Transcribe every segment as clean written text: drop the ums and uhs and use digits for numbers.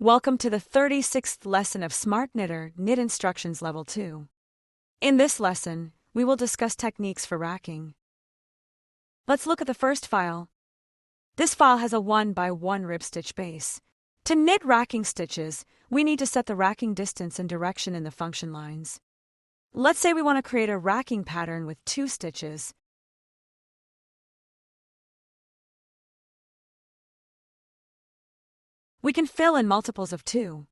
Welcome to the 36th lesson of SmartKnitter Knit Instructions Level 2. In this lesson, we will discuss techniques for racking. Let's look at the first file. This file has a 1x1 rib stitch base. To knit racking stitches, we need to set the racking distance and direction in the function lines. Let's say we want to create a racking pattern with 2 stitches. We can fill in multiples of 2,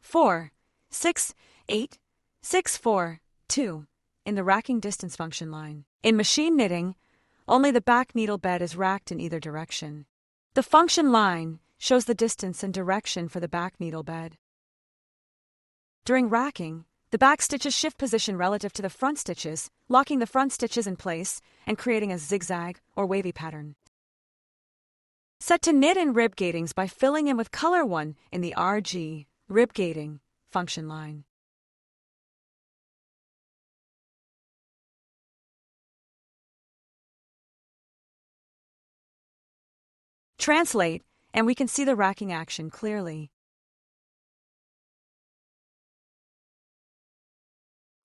4, 6, 8, 6, 4, 2 in the racking distance function line. In machine knitting, only the back needle bed is racked in either direction. The function line shows the distance and direction for the back needle bed. During racking, the back stitches shift position relative to the front stitches, locking the front stitches in place and creating a zigzag or wavy pattern. Set to knit in rib gaitings by filling in with color 1 in the RG, rib gating, function line. Translate, and we can see the racking action clearly.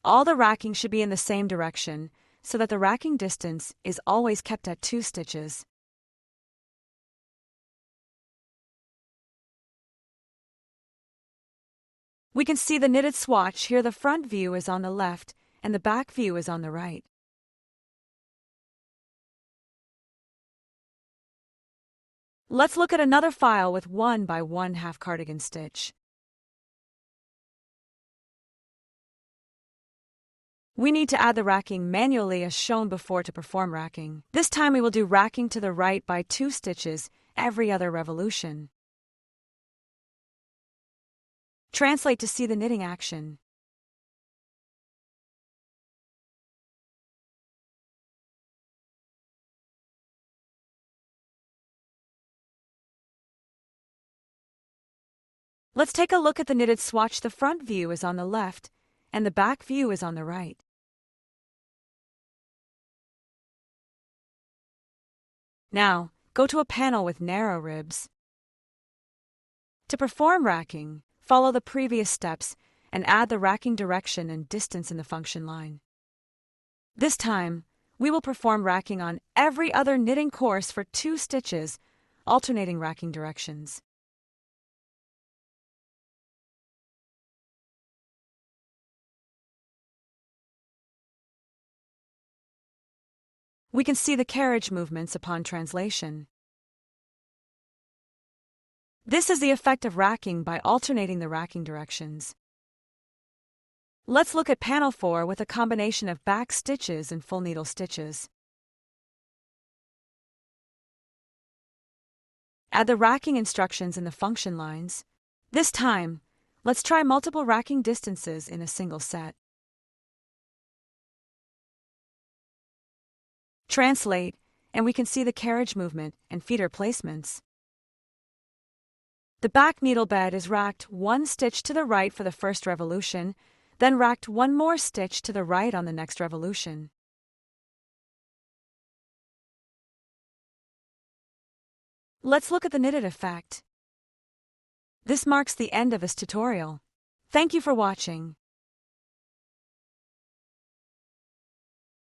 All the racking should be in the same direction, so that the racking distance is always kept at 2 stitches. We can see the knitted swatch. Here the front view is on the left and the back view is on the right. Let's look at another file with 1x1 half cardigan stitch. We need to add the racking manually as shown before to perform racking. This time we will do racking to the right by 2 stitches every other revolution. Translate to see the knitting action. Let's take a look at the knitted swatch. The front view is on the left and the back view is on the right. Now, go to a panel with narrow ribs. To perform racking, follow the previous steps and add the racking direction and distance in the function line. This time, we will perform racking on every other knitting course for 2 stitches, alternating racking directions. We can see the carriage movements upon translation. This is the effect of racking by alternating the racking directions. Let's look at panel 4 with a combination of back stitches and full needle stitches. Add the racking instructions in the function lines. This time, let's try multiple racking distances in a single set. Translate, and we can see the carriage movement and feeder placements. The back needle bed is racked 1 stitch to the right for the first revolution, then racked 1 more stitch to the right on the next revolution. Let's look at the knitted effect. This marks the end of this tutorial. Thank you for watching.